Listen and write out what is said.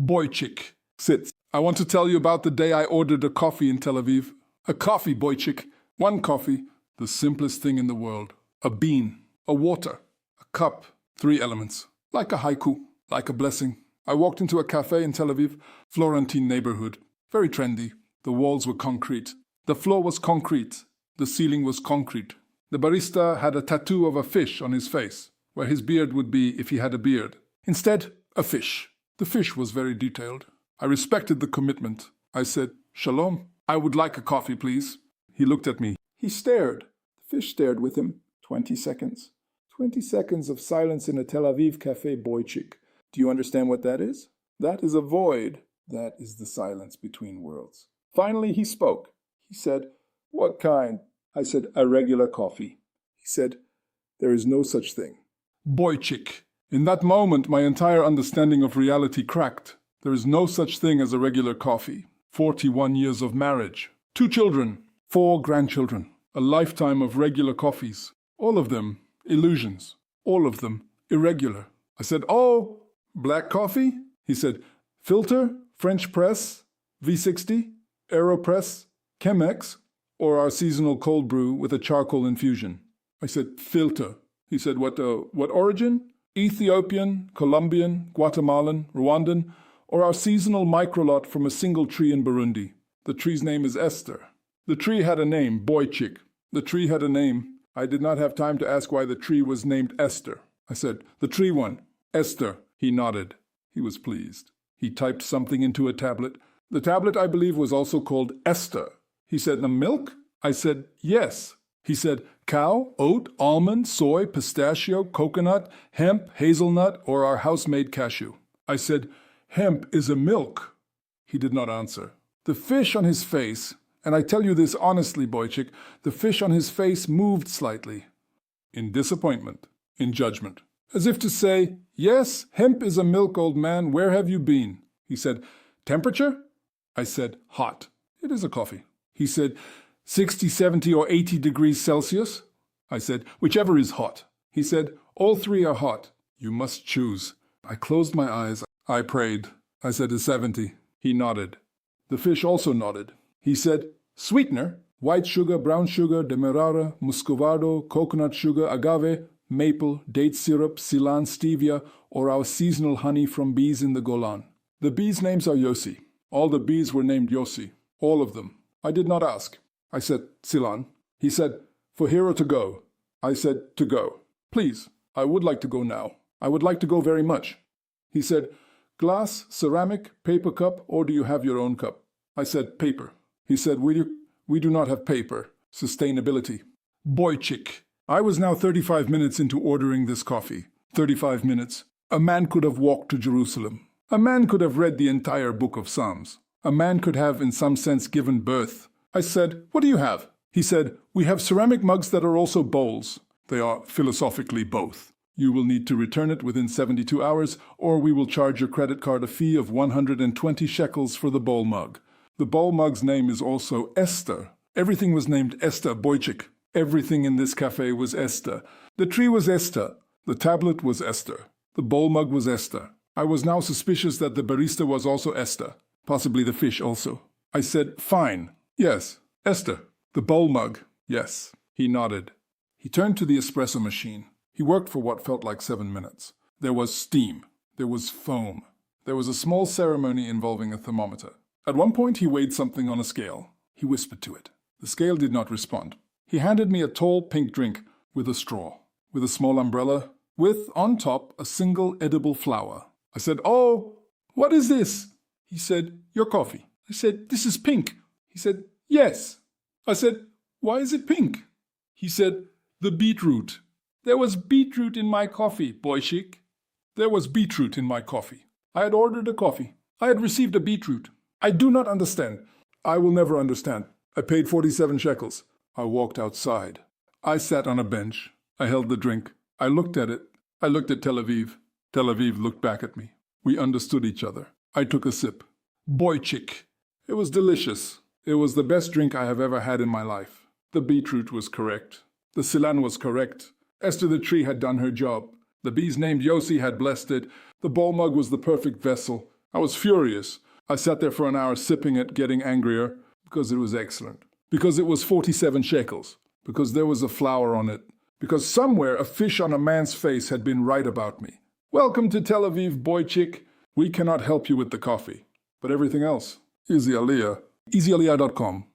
Boychik. Sit. I want to tell you about the day I ordered a coffee in Tel Aviv. A coffee, Boychik. One coffee. The simplest thing in the world. A bean. A water. A cup. 3 elements. Like a haiku. Like a blessing. I walked into a cafe in Tel Aviv. Florentine neighborhood. Very trendy. The walls were concrete. The floor was concrete. The ceiling was concrete. The barista had a tattoo of a fish on his face, where his beard would be if he had a beard. Instead, a fish. The fish was very detailed. I respected the commitment. I said, "Shalom, I would like a coffee, please." He looked at me. He stared. The fish stared with him. 20 seconds. 20 seconds of silence in a Tel Aviv cafe, Boychik. Do you understand what that is? That is a void. That is the silence between worlds. Finally, he spoke. He said, "What kind?" I said, "A regular coffee." He said, "There is no such thing." Boychik. In that moment, my entire understanding of reality cracked. There is no such thing as a regular coffee. 41 years of marriage. 2 children. 4 grandchildren. A lifetime of regular coffees. All of them illusions. All of them irregular. I said, "Oh, black coffee?" He said, "Filter, French press, V60, AeroPress, Chemex, or our seasonal cold brew with a charcoal infusion." I said, "Filter." He said, What origin? Ethiopian, Colombian, Guatemalan, Rwandan, or our seasonal microlot from a single tree in Burundi. The tree's name is Esther. The tree had a name, Boychik. The tree had a name. I did not have time to ask why the tree was named Esther. I said, "The tree one, Esther." He nodded. He was pleased. He typed something into a tablet. The tablet, I believe, was also called Esther. He said, "The milk?" I said, "Yes." He said, "Cow, oat, almond, soy, pistachio, coconut, hemp, hazelnut, or our house-made cashew?" I said, "Hemp is a milk." He did not answer. The fish on his face, and I tell you this honestly, Boychik, the fish on his face moved slightly. In disappointment, in judgment. As if to say, "Yes, hemp is a milk, old man, where have you been?" He said, "Temperature?" I said, "Hot. It is a coffee." He said, 60, 70, or 80 degrees Celsius? I said, "Whichever is hot." He said, "All 3 are hot. You must choose." I closed my eyes. I prayed. I said, "A 70. He nodded. The fish also nodded. He said, "Sweetener? White sugar, brown sugar, demerara, muscovado, coconut sugar, agave, maple, date syrup, Ceylon stevia, or our seasonal honey from bees in the Golan." The bees' names are Yossi. All the bees were named Yossi. All of them. I did not ask. I said, "Ceylon." He said, "For hero to go." I said, "To go. Please, I would like to go now. I would like to go very much." He said, "Glass, ceramic, paper cup, or do you have your own cup?" I said, "Paper." He said, We do not have paper. Sustainability." Boychik. I was now 35 minutes into ordering this coffee. 35 minutes. A man could have walked to Jerusalem. A man could have read the entire book of Psalms. A man could have, in some sense, given birth. I said, "What do you have?" He said, "We have ceramic mugs that are also bowls. They are philosophically both. You will need to return it within 72 hours, or we will charge your credit card a fee of 120 shekels for the bowl mug. The bowl mug's name is also Esther. Everything was named Esther Boychik. Everything in this cafe was Esther. The tree was Esther. The tablet was Esther. The bowl mug was Esther. I was now suspicious that the barista was also Esther. Possibly the fish also. I said, "Fine. Yes, Esther." The bowl mug. Yes. He nodded. He turned to the espresso machine. He worked for what felt like 7 minutes. There was steam. There was foam. There was a small ceremony involving a thermometer. At one point he weighed something on a scale. He whispered to it. The scale did not respond. He handed me a tall pink drink with a straw, with a small umbrella, with, on top, a single edible flower. I said, "Oh, what is this?" He said, "Your coffee." I said, "This is pink." He said, "Yes." I said, "Why is it pink?" He said, "The beetroot." There was beetroot in my coffee, Boychik. There was beetroot in my coffee. I had ordered a coffee. I had received a beetroot. I do not understand. I will never understand. I paid 47 shekels. I walked outside. I sat on a bench. I held the drink. I looked at it. I looked at Tel Aviv. Tel Aviv looked back at me. We understood each other. I took a sip. Boychik. It was delicious. It was the best drink I have ever had in my life. The beetroot was correct. The Ceylon was correct. Esther the tree had done her job. The bees named Yossi had blessed it. The bowl mug was the perfect vessel. I was furious. I sat there for an hour sipping it, getting angrier, because it was excellent. Because it was 47 shekels. Because there was a flower on it. Because somewhere a fish on a man's face had been right about me. Welcome to Tel Aviv, boychik. We cannot help you with the coffee. But everything else, easy aliyah. EasyAliyah.com.